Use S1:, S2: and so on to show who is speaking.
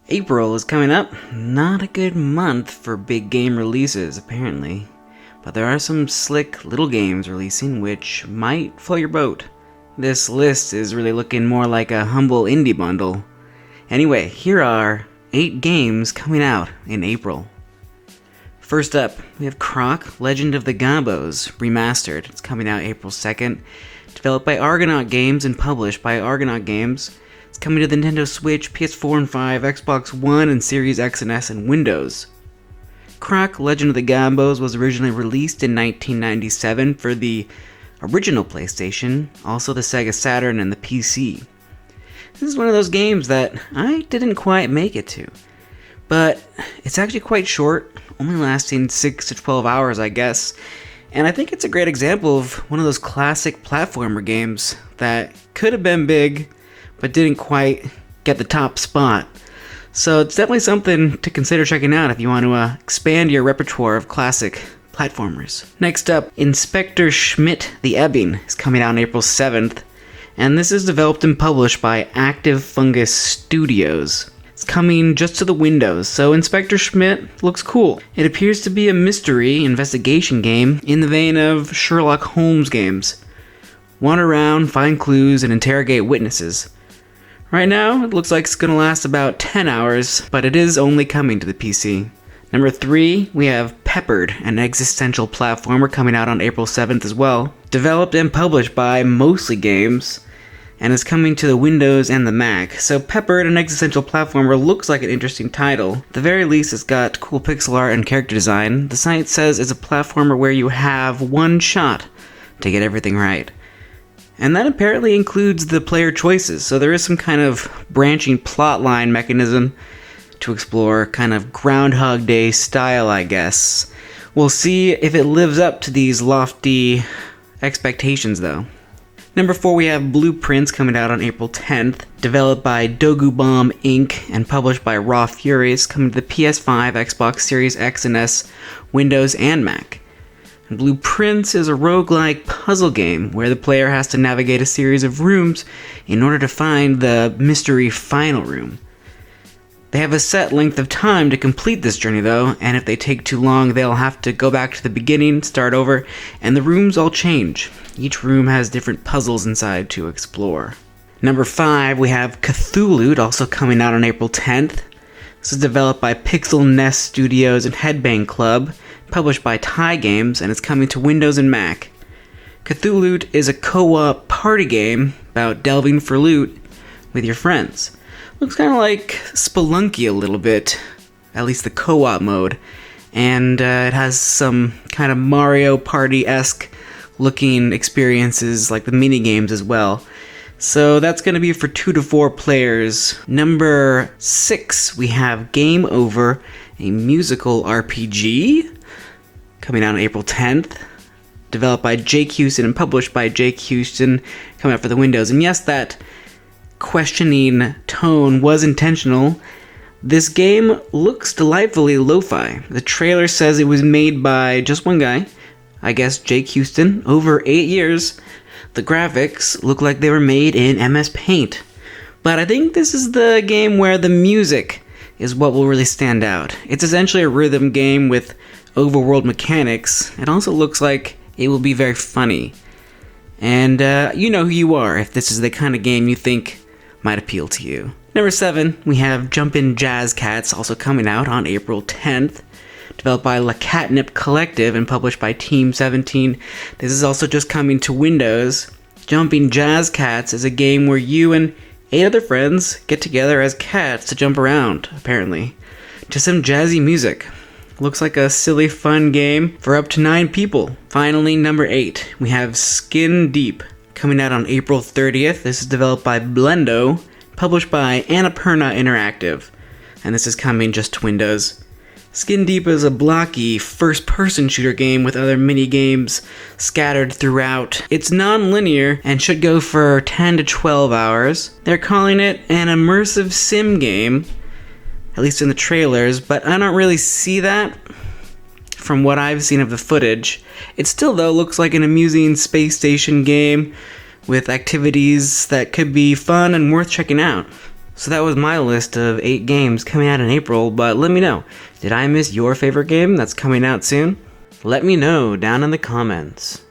S1: April is coming up. Not a good month for big game releases, apparently. But there are some slick little games releasing which might float your boat. This list is really looking more like a humble indie bundle. Anyway, here are 8 games coming out in April. First up, we have Croc, Legend of the Gobbos, Remastered. It's coming out April 2nd. Developed by Argonaut Games and published by Argonaut Games. It's coming to the Nintendo Switch, PS4 and 5, Xbox One, and Series X and S, and Windows. Croc, Legend of the Gobbos was originally released in 1997 for the original PlayStation, also the Sega Saturn and the PC. This is one of those games that I didn't quite make it to, but it's actually quite short, only lasting 6 to 12 hours, I guess, and I think it's a great example of one of those classic platformer games that could have been big, but didn't quite get the top spot. So it's definitely something to consider checking out if you want to expand your repertoire of classic platformers. Next up, Inspector Schmidt, the Ebbing is coming out on April 7th, and this is developed and published by Active Fungus Studios. It's coming just to the Windows, so Inspector Schmidt looks cool. It appears to be a mystery investigation game in the vein of Sherlock Holmes games. Wander around, find clues, and interrogate witnesses. Right now, it looks like it's going to last about 10 hours, but it is only coming to the PC. Number 3, we have Peppered, an existential platformer coming out on April 7th as well. Developed and published by Mostly Games, and is coming to the Windows and the Mac. So Peppered, an existential platformer, looks like an interesting title. At the very least, it's got cool pixel art and character design. The site says it's a platformer where you have one shot to get everything right. And that apparently includes the player choices, so there is some kind of branching plotline mechanism to explore, kind of Groundhog Day style, I guess. We'll see if it lives up to these lofty expectations, though. Number 4, we have Blueprints coming out on April 10th, developed by Dogu Bomb Inc. and published by Raw Furies, coming to the PS5, Xbox Series X and S, Windows, and Mac. Blueprints is a roguelike puzzle game where the player has to navigate a series of rooms in order to find the mystery final room. They have a set length of time to complete this journey though, and if they take too long they'll have to go back to the beginning, start over, and the rooms all change. Each room has different puzzles inside to explore. Number 5, we have Cthuloot, also coming out on April 10th. This is developed by Pixel Nest Studios and Headbang Club, published by Thai Games, and it's coming to Windows and Mac. Cthuloot is a co-op party game about delving for loot with your friends. Looks kind of like Spelunky a little bit, at least the co-op mode, and it has some kind of Mario Party-esque looking experiences like the mini games as well. So that's going to be for 2 to 4 players. Number 6, we have Game Over, a musical RPG, coming out on April 10th, developed by Jake Houston and published by Jake Houston, coming out for the Windows. And yes, that questioning tone was intentional. This game looks delightfully lo-fi. The trailer says it was made by just one guy, I guess Jake Houston, over 8 years. The graphics look like they were made in MS Paint. But I think this is the game where the music is what will really stand out. It's essentially a rhythm game with overworld mechanics. It also looks like it will be very funny. And you know who you are if this is the kind of game you think might appeal to you. Number 7, we have Jumpin' Jazz Cats, also coming out on April 10th. Developed by La Catnip Collective and published by Team 17. This is also just coming to Windows. Jumping Jazz Cats is a game where you and 8 other friends get together as cats to jump around, apparently, to some jazzy music. Looks like a silly fun game for up to 9 people. Finally, number 8, we have Skin Deep, coming out on April 30th. This is developed by Blendo, published by Annapurna Interactive, and this is coming just to Windows. Skin Deep is a blocky, first-person shooter game with other mini-games scattered throughout. It's non-linear and should go for 10 to 12 hours. They're calling it an immersive sim game, at least in the trailers, but I don't really see that from what I've seen of the footage. It still, though, looks like an amusing space station game with activities that could be fun and worth checking out. So that was my list of 8 games coming out in April, but let me know, did I miss your favorite game that's coming out soon? Let me know down in the comments.